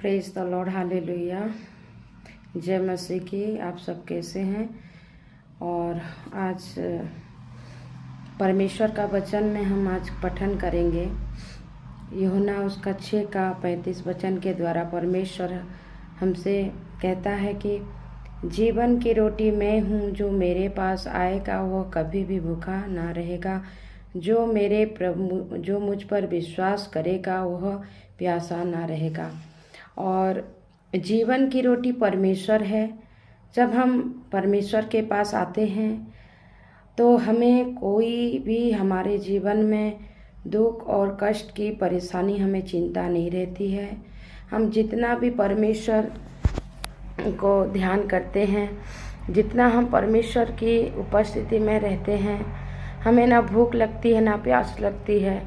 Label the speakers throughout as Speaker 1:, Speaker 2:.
Speaker 1: Praise the Lord, hallelujah. जय मसीह की। आप सब कैसे हैं? और आज परमेश्वर का वचन में हम आज पठन करेंगे। यूहन्ना उसका 6:35 वचन के द्वारा परमेश्वर हमसे कहता है कि जीवन की रोटी मैं हूँ, जो मेरे पास आएगा वह कभी भी भूखा ना रहेगा। जो मुझ पर विश्वास करेगा वह प्यासा ना रहेगा। और जीवन की रोटी परमेश्वर है। जब हम परमेश्वर के पास आते हैं तो हमें कोई भी हमारे जीवन में दुख और कष्ट की परेशानी हमें चिंता नहीं रहती है। हम जितना भी परमेश्वर को ध्यान करते हैं, जितना हम परमेश्वर की उपस्थिति में रहते हैं, हमें ना भूख लगती है ना प्यास लगती है।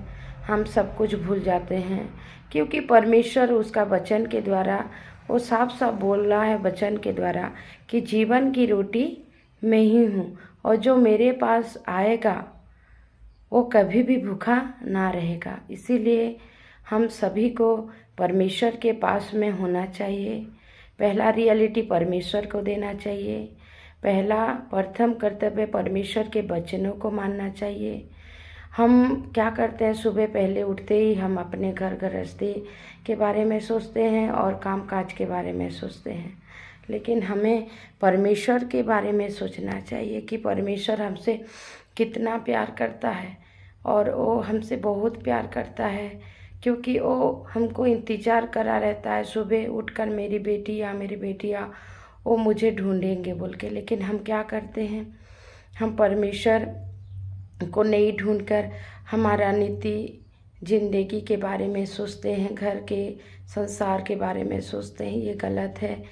Speaker 1: हम सब कुछ भूल जाते हैं, क्योंकि परमेश्वर उसका वचन के द्वारा वो साफ साफ बोल रहा है वचन के द्वारा कि जीवन की रोटी मैं ही हूँ, और जो मेरे पास आएगा वो कभी भी भूखा ना रहेगा। इसीलिए हम सभी को परमेश्वर के पास में होना चाहिए। पहला रियलिटी परमेश्वर को देना चाहिए। पहला प्रथम कर्तव्य परमेश्वर के वचनों को मानना चाहिए। हम क्या करते हैं, सुबह पहले उठते ही हम अपने घर गृहस्थी के बारे में सोचते हैं और कामकाज के बारे में सोचते हैं, लेकिन हमें परमेश्वर के बारे में सोचना चाहिए कि परमेश्वर हमसे कितना प्यार करता है। और वो हमसे बहुत प्यार करता है, क्योंकि वो हमको इंतज़ार करा रहता है सुबह उठकर, मेरी बेटी या मेरी बेटिया वो मुझे ढूंढेंगे बोल के। लेकिन हम क्या करते हैं, हम परमेश्वर को नहीं ढूंढकर हमारा नीति जिंदगी के बारे में सोचते हैं, घर के संसार के बारे में सोचते हैं। ये गलत है,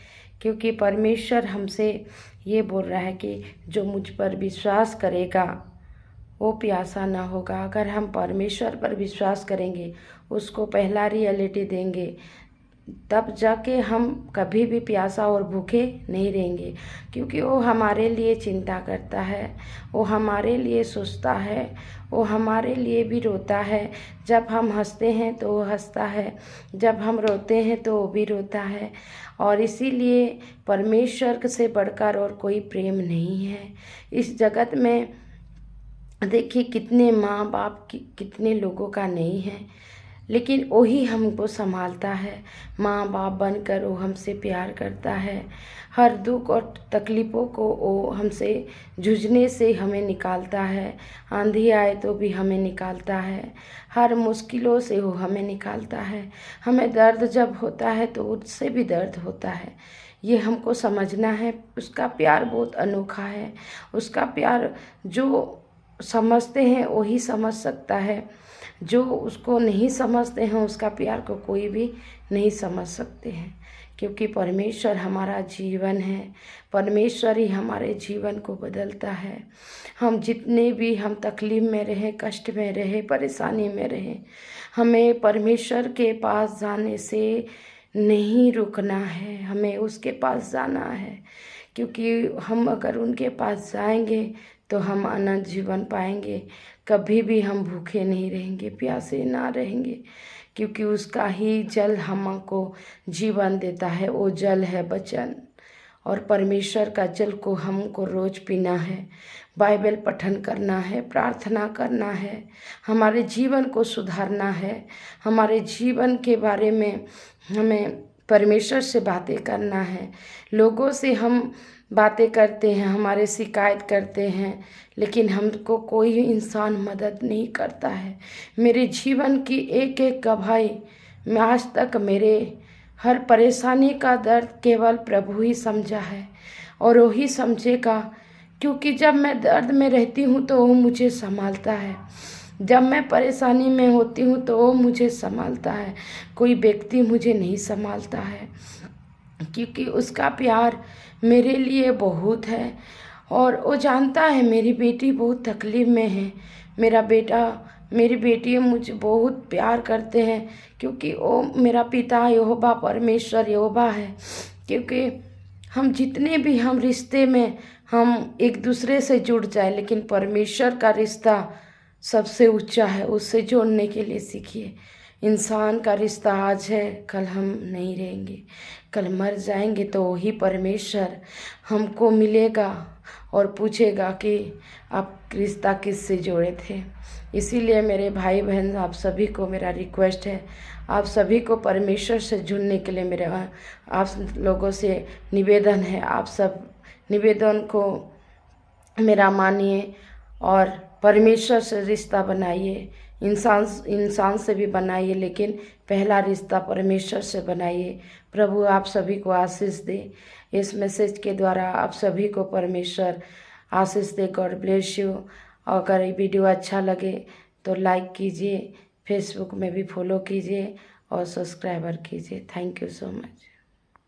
Speaker 1: क्योंकि परमेश्वर हमसे ये बोल रहा है कि जो मुझ पर विश्वास करेगा वो प्यासा ना होगा। अगर हम परमेश्वर पर विश्वास करेंगे, उसको पहला रियलिटी देंगे, तब जाके हम कभी भी प्यासा और भूखे नहीं रहेंगे, क्योंकि वो हमारे लिए चिंता करता है, वो हमारे लिए सोचता है, वो हमारे लिए भी रोता है। जब हम हंसते हैं तो वो हंसता है, जब हम रोते हैं तो वो भी रोता है। और इसीलिए परमेश्वर से बढ़कर और कोई प्रेम नहीं है इस जगत में। देखिए कितने माँ बाप कितने लोगों का नहीं है, लेकिन वही हमको संभालता है। माँ बाप बनकर वो हमसे प्यार करता है। हर दुख और तकलीफ़ों को वो हमसे जूझने से हमें निकालता है। आंधी आए तो भी हमें निकालता है। हर मुश्किलों से वो हमें निकालता है। हमें दर्द जब होता है तो उससे भी दर्द होता है, ये हमको समझना है। उसका प्यार बहुत अनोखा है। उसका प्यार जो समझते हैं वही समझ सकता है, जो उसको नहीं समझते हैं उसका प्यार को कोई भी नहीं समझ सकते हैं। क्योंकि परमेश्वर हमारा जीवन है, परमेश्वर ही हमारे जीवन को बदलता है। हम जितने भी हम तकलीफ में रहें, कष्ट में रहें, परेशानी में रहें, हमें परमेश्वर के पास जाने से नहीं रुकना है, हमें उसके पास जाना है। क्योंकि हम अगर उनके पास जाएंगे तो हम अनंत जीवन पाएंगे। कभी भी हम भूखे नहीं रहेंगे, प्यासे ना रहेंगे, क्योंकि उसका ही जल हमको जीवन देता है। वो जल है वचन, और परमेश्वर का जल को हमको रोज़ पीना है, बाइबल पठन करना है, प्रार्थना करना है, हमारे जीवन को सुधारना है। हमारे जीवन के बारे में हमें परमेश्वर से बातें करना है। लोगों से हम बातें करते हैं, हमारे शिकायत करते हैं, लेकिन हमको कोई इंसान मदद नहीं करता है। मेरे जीवन की एक एक गवाही मैं आज तक मेरे हर परेशानी का दर्द केवल प्रभु ही समझा है, और वो ही समझेगा। क्योंकि जब मैं दर्द में रहती हूँ तो वो मुझे संभालता है, जब मैं परेशानी में होती हूँ तो वो मुझे संभालता है। कोई व्यक्ति मुझे नहीं संभालता है, क्योंकि उसका प्यार मेरे लिए बहुत है। और वो जानता है मेरी बेटी बहुत तकलीफ़ में है, मेरा बेटा मेरी बेटी मुझे बहुत प्यार करते हैं, क्योंकि वो मेरा पिता यहोवा परमेश्वर यहोवा है। क्योंकि हम जितने भी हम रिश्ते में हम एक दूसरे से जुड़ जाए, लेकिन परमेश्वर का रिश्ता सबसे ऊंचा है, उससे जोड़ने के लिए सीखिए। इंसान का रिश्ता आज है, कल हम नहीं रहेंगे, कल मर जाएंगे तो वही परमेश्वर हमको मिलेगा और पूछेगा कि आप रिश्ता किससे जोड़े थे। इसीलिए मेरे भाई बहन, आप सभी को मेरा रिक्वेस्ट है, आप सभी को परमेश्वर से जुड़ने के लिए मेरे आप लोगों से निवेदन है, आप सब निवेदन को मेरा मानिए और परमेश्वर से रिश्ता बनाइए। इंसान से भी बनाइए, लेकिन पहला रिश्ता परमेश्वर से बनाइए। प्रभु आप सभी को आशीष दे। इस मैसेज के द्वारा आप सभी को परमेश्वर आशीष दे। God bless you. अगर ये वीडियो अच्छा लगे तो लाइक कीजिए, फेसबुक में भी फॉलो कीजिए और सब्सक्राइबर कीजिए। Thank you so much.